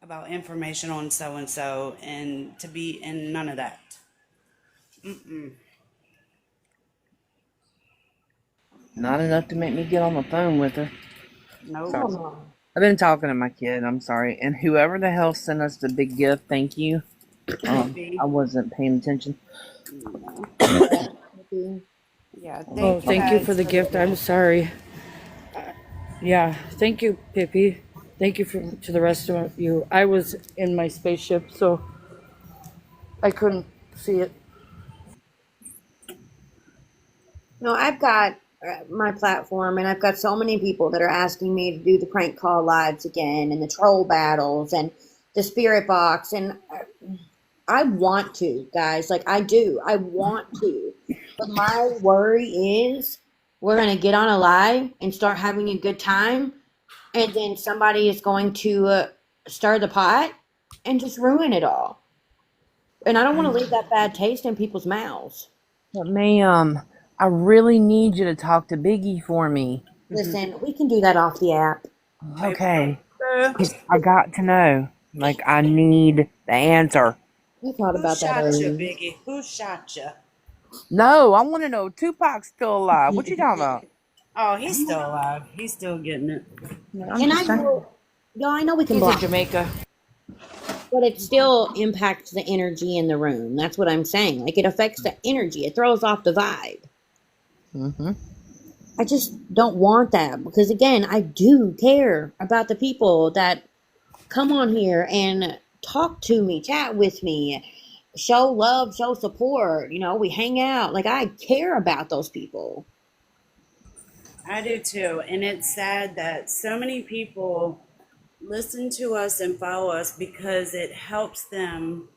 about information on so and so and to be in none of that. Not enough to make me get on the phone with her. Nope. Sorry. I've been talking to my kid. I'm sorry. And whoever the hell sent us the big gift, thank you. I wasn't paying attention. Yeah, Oh, thank you for the gift. I'm sorry. Yeah, thank you, Pippi. Thank you to the rest of you. I was in my spaceship, so I couldn't see it. No, I've got my platform, and I've got so many people that are asking me to do the prank call lives again, and the troll battles, and the spirit box, and I want to, guys. Like, I do. I want to. But my worry is we're going to get on a live and start having a good time, and then somebody is going to stir the pot and just ruin it all. And I don't want to leave that bad taste in people's mouths. But ma'am, I really need you to talk to Biggie for me. Listen, we can do that off the app. Okay. 'Cause I got to know. Like, I need the answer. We thought Who about that shot you, earlier. Biggie? Who shot you? No, I want to know Tupac's still alive. What you talking about? Oh, he's still alive. He's still getting it. And I know, y'all, I know we can He's in block, Jamaica. but it still impacts the energy in the room. That's what I'm saying. Like, it affects the energy. It throws off the vibe. Mm-hmm. I just don't want that because, again, I do care about the people that come on here and talk to me, chat with me, show love, show support. We hang out. Like, I care about those people. I do too. And it's sad that so many people listen to us and follow us because it helps them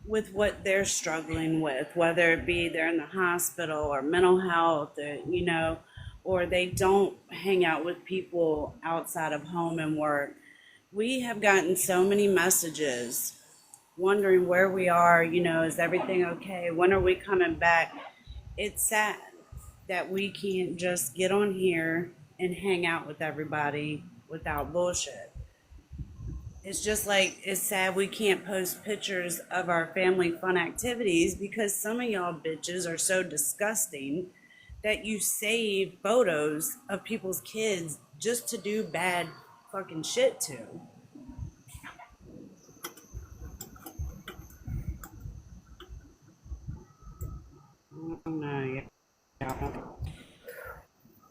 with what they're struggling with, whether it be they're in the hospital or mental health, or they don't hang out with people outside of home and work. We have gotten so many messages wondering where we are, is everything okay? When are we coming back? It's sad that we can't just get on here and hang out with everybody without bullshit. It's just like, it's sad we can't post pictures of our family fun activities because some of y'all bitches are so disgusting that you save photos of people's kids just to do bad fucking shit to. No, yeah.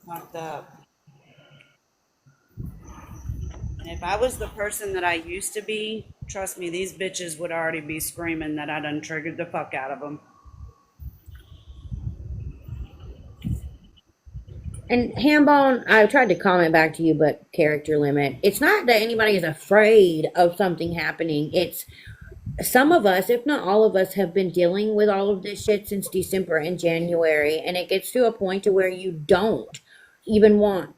Fucked up. And if I was the person that I used to be, trust me, these bitches would already be screaming that I done triggered the fuck out of them. And Hambone, I tried to comment back to you, but character limit. It's not that anybody is afraid of something happening. It's some of us, if not all of us, have been dealing with all of this shit since December and January, and it gets to a point to where you don't even want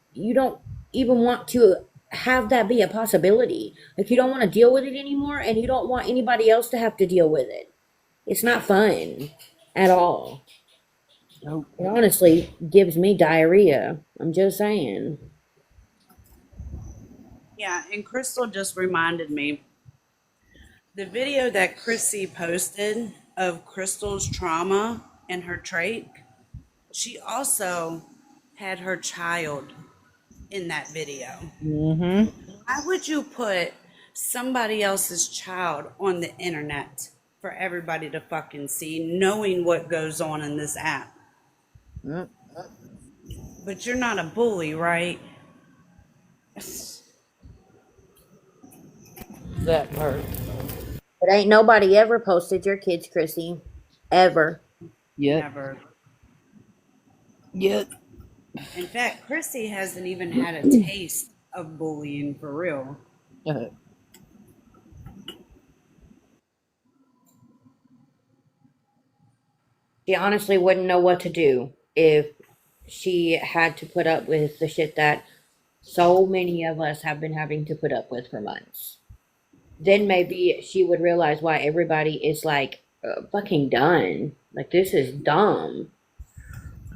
to have that be a possibility. Like, you don't want to deal with it anymore, and you don't want anybody else to have to deal with it. It's not fun at all. Nope. It honestly gives me diarrhea. I'm just saying. Yeah, and Crystal just reminded me the video that Chrissy posted of Crystal's trauma and her trach, she also had her child in that video. Mm-hmm. Why would you put somebody else's child on the internet for everybody to fucking see, knowing what goes on in this app? Yep. But you're not a bully, right? That part. But ain't nobody ever posted your kids, Chrissy. Ever. Yet. Never. Yet. In fact, Chrissy hasn't even had a taste of bullying for real. She honestly wouldn't know what to do if she had to put up with the shit that so many of us have been having to put up with for months. Then maybe she would realize why everybody is like fucking done. Like, this is dumb.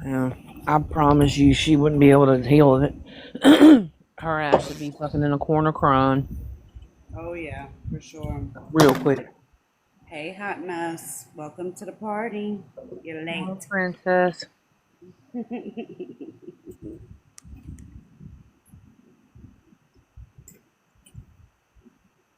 Yeah, I promise you, she wouldn't be able to deal with it. Her ass would be fucking in a corner crying Oh yeah, for sure. real quick. Hey, hot mess. Welcome to the party. You're Oh, late. princess.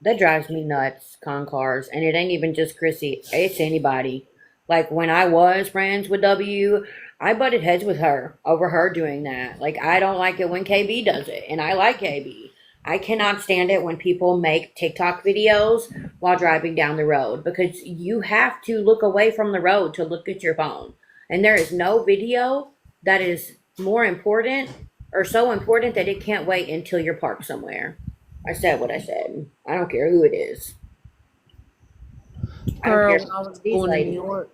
That drives me nuts, con cars. And it ain't even just Chrissy, it's anybody. Like, when I was friends with W, I butted heads with her over her doing that. Like, I don't like it when KB does it, and I like KB. I cannot stand it when people make TikTok videos while driving down the road because you have to look away from the road to look at your phone. And there is no video that is more important or so important that it can't wait until you're parked somewhere. I said what I said. I don't care who it is. I don't Girl, care when I was these going to New ladies. York,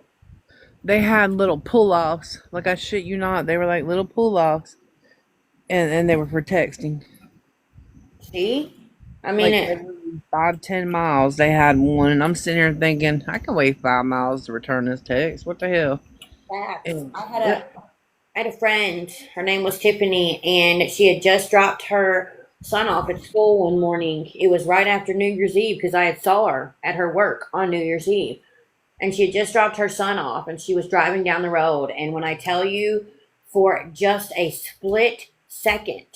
they had little pull-offs. Like, I shit you not, they were like little pull-offs, and they were for texting. See? I mean, Like every 5-10 miles, they had one, and I'm sitting here thinking, I can wait 5 miles to return this text. What the hell? facts. And I had a friend. Her name was Tiffany, and she had just dropped her son off at school one morning. It was right after New Year's Eve because I had saw her at her work on New Year's Eve, and she had just dropped her son off, and she was driving down the road. And when I tell you, for just a split second,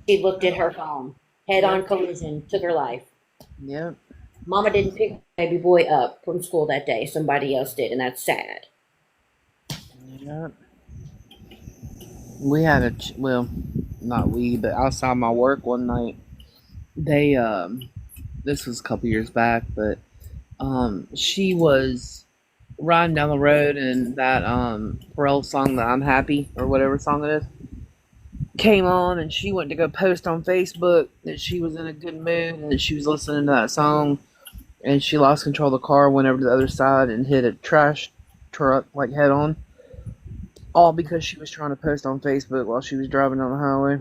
she looked at her phone. Head-on collision took her life. yep, Mama didn't pick baby boy up from school that day. Somebody else did, and that's sad. yep. We had well, not we, but outside my work one night, they this was a couple years back, but she was riding down the road, and that Pharrell song, that I'm Happy or whatever song it is, came on, and she went to go post on Facebook that she was in a good mood and that she was listening to that song, and she lost control of the car, went over to the other side and hit a trash truck like head on, all because she was trying to post on Facebook while she was driving down the highway.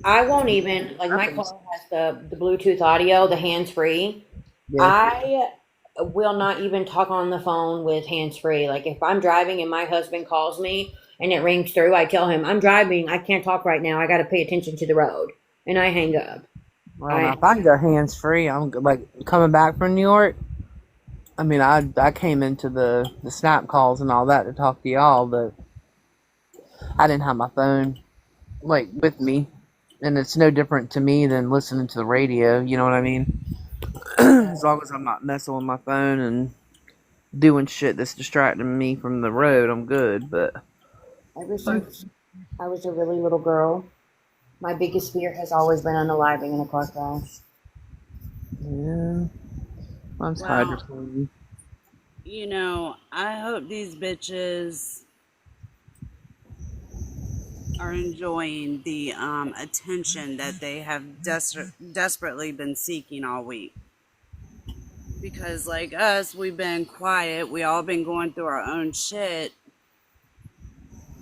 I won't even like my car has the Bluetooth audio, the hands free. Yeah. I will not even talk on the phone with hands free. Like if I'm driving and my husband calls me and it rings through, I tell him I'm driving. I can't talk right now. I got to pay attention to the road, and I hang up. Well, now, if I can go hands free, I'm like coming back from New York. I mean, I came into the snap calls and all that to talk to y'all, but I didn't have my phone like with me, and it's no different to me than listening to the radio. You know what I mean? As long as I'm not messing with my phone and doing shit that's distracting me from the road, I'm good. But Ever since I was a really little girl, my biggest fear has always been unaliving in a car crash. yeah, I'm tired Well, of seeing you know, I hope these bitches are enjoying the attention that they have desperately been seeking all week. Because, like us, we've been quiet. We all been going through our own shit.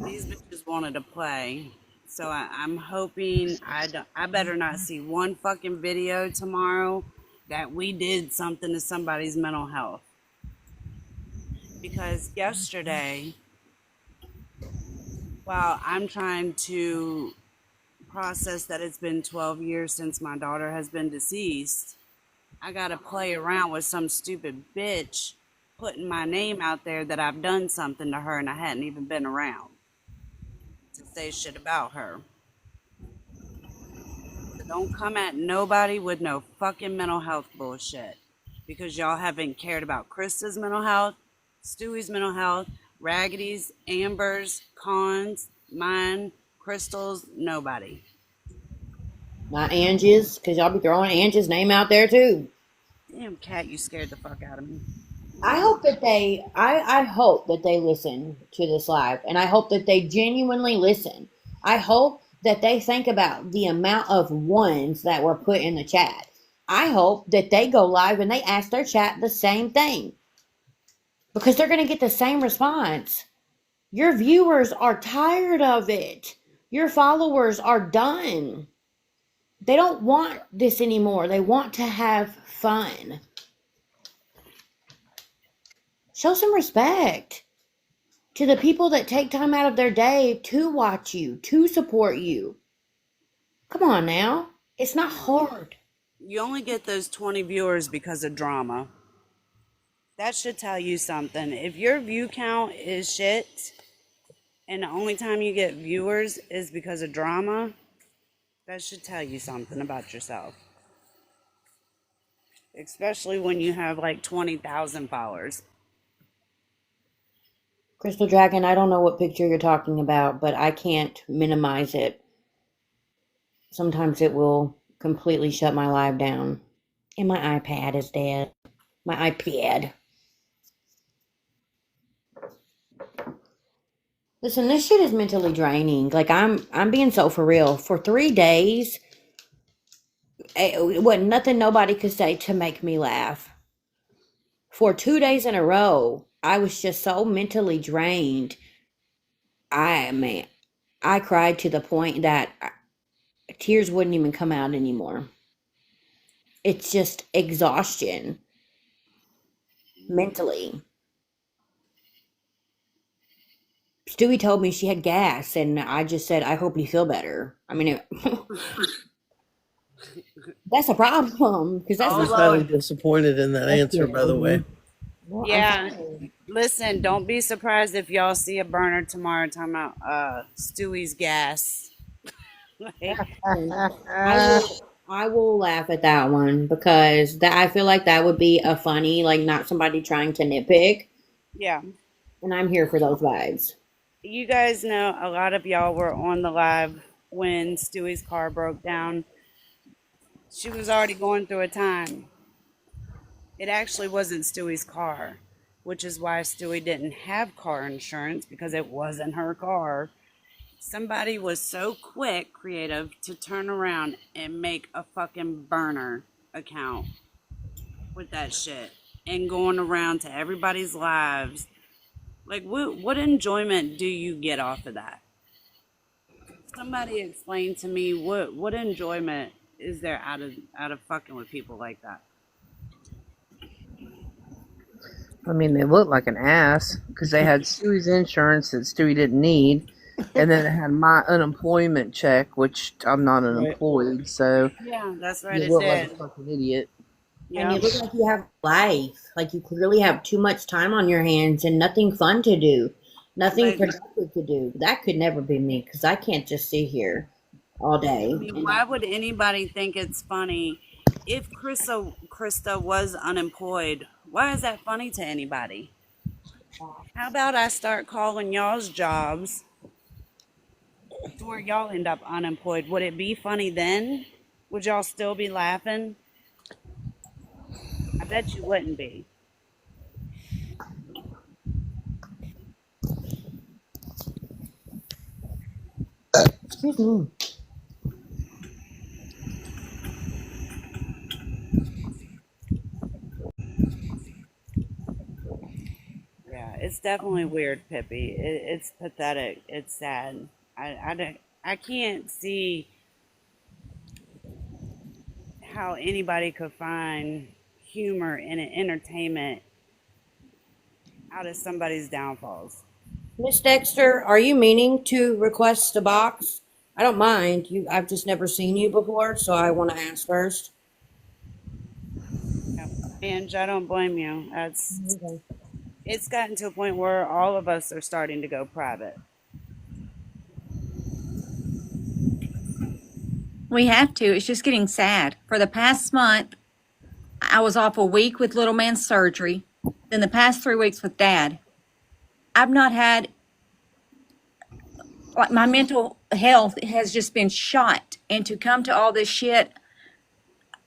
These bitches wanted to play. So I'm hoping I better not see one fucking video tomorrow that we did something to somebody's mental health. Because yesterday, while I'm trying to process that it's been 12 years since my daughter has been deceased, I gotta play around with some stupid bitch putting my name out there that I've done something to her and I hadn't even been around to say shit about her. So don't come at nobody with no fucking mental health bullshit. Because y'all haven't cared about Krista's mental health, Stewie's mental health, Raggedy's, Amber's, Con's, mine, Crystal's, nobody. Not Angie's, because y'all be throwing Angie's name out there too. Damn cat, you scared the fuck out of me. I hope that I hope that they listen to this live, and I hope that they genuinely listen. I hope that they think about the amount of ones that were put in the chat. I hope that they go live and they ask their chat the same thing, because they're going to get the same response. Your viewers are tired of it. Your followers are done. They don't want this anymore. They want to have fun. Show some respect to the people that take time out of their day to watch you, to support you. Come on now. It's not hard. You only get those 20 viewers because of drama. That should tell you something. If your view count is shit and the only time you get viewers is because of drama, that should tell you something about yourself. Especially when you have like 20,000 followers. Crystal Dragon, I don't know what picture you're talking about, but I can't minimize it. Sometimes it will completely shut my live down. And my iPad is dead. My iPad. Listen, this shit is mentally draining. Like I'm being so for real. For 3 days, it wasn't nothing nobody could say to make me laugh. For 2 days in a row, I was just so mentally drained. I cried to the point that tears wouldn't even come out anymore. It's just exhaustion mentally. Stewie told me she had gas, and I just said, I hope you feel better. I mean, that's a problem because that's I was not. highly disappointed in that answer, by the way. Well, Yeah. Listen, don't be surprised if y'all see a burner tomorrow talking about Stewie's gas. I will laugh at that one because I feel like that would be a funny, like not somebody trying to nitpick, Yeah. and I'm here for those vibes. You guys know a lot of y'all were on the live when Stewie's car broke down. She was already going through a time. It actually wasn't Stewie's car, which is why Stewie didn't have car insurance because it wasn't her car. Somebody was so quick, creative, to turn around and make a fucking burner account with that shit and going around to everybody's lives. Like, what enjoyment do you get off of that? Somebody explain to me what enjoyment is there out of fucking with people like that? I mean, they looked like an ass because they had Stewie's insurance that Stewie didn't need, and then they had my unemployment check, which I'm not unemployed, so Yeah, that's right. you It look like did. a fucking idiot. And Yeah. you look like you have life. Like you clearly have too much time on your hands and nothing fun to do, nothing Like, productive to do. That could never be me because I can't just sit here all day. I mean, why would anybody think it's funny if Krista was unemployed? Why is that funny to anybody? How about I start calling y'all's jobs to where y'all end up unemployed? Would it be funny then? Would y'all still be laughing? I bet you wouldn't be. Excuse me. Yeah, it's definitely weird, Pippi. It's pathetic. It's sad. I can't see how anybody could find humor and entertainment out of somebody's downfalls. Miss Dexter, are you meaning to request a box? I don't mind. I've just never seen you before, so I want to ask first. And I don't blame you. It's gotten to a point where all of us are starting to go private. We have to. It's just getting sad. For the past month, I was off a week with little man's surgery, then the past 3 weeks with dad. I've not had, like, my mental health has just been shot. And to come to all this shit,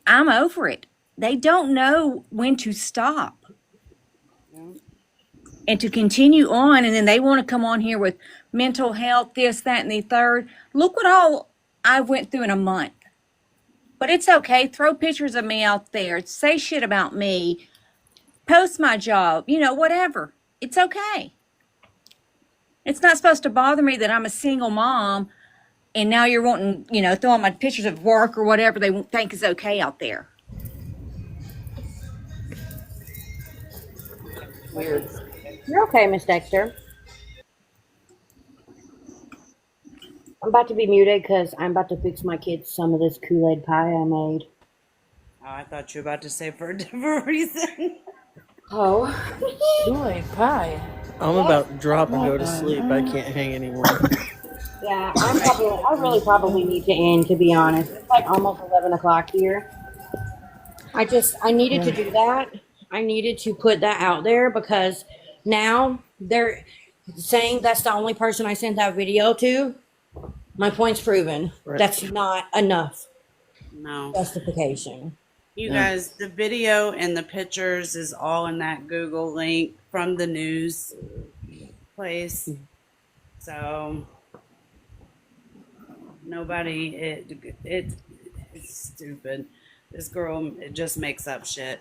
I'm over it. They don't know when to stop. And to continue on, and then they want to come on here with mental health, this, that, and the third. Look what all I went through in a month. But it's okay. Throw pictures of me out there. Say shit about me. Post my job. Whatever. It's okay. It's not supposed to bother me that I'm a single mom and now you're wanting, throwing my pictures of work or whatever they think is okay out there. Weird. You're okay, Miss Dexter. I'm about to be muted because I'm about to fix my kids some of this Kool-Aid pie I made. Oh, I thought you were about to say for a different reason. Oh. Kool-Aid pie. I'm about to drop and go to sleep. I can't hang anymore. Yeah, I really probably need to end, to be honest. It's like almost 11 o'clock here. I needed to do that. I needed to put that out there because now they're saying that's the only person I sent that video to. My point's proven. Right. That's not enough No. justification. You guys, the video and the pictures is all in that Google link from the news place. So nobody, it's stupid. This girl, it just makes up shit.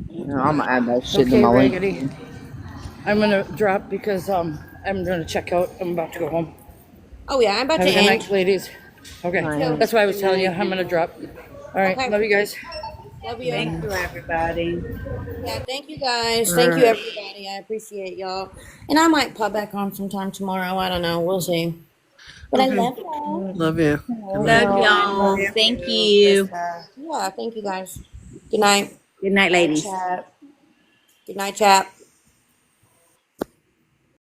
I'm gonna add that shit Okay, to my link. Raggedy. I'm gonna drop because I'm gonna check out. I'm about to go home. Oh, yeah, I'm about Have to a good end. night, ladies. Okay, Night. that's why I was telling you I'm gonna drop. All right, Okay. love you guys. Love you. Thank you, everybody. Yeah, thank you guys. Thank you, everybody. I appreciate y'all. And I might pop back on sometime tomorrow. I don't know. We'll see. But I love y'all. Love you. Love y'all. Thank you. Yeah, thank you guys. Good night. Good night, ladies. Chat. Good night, chat.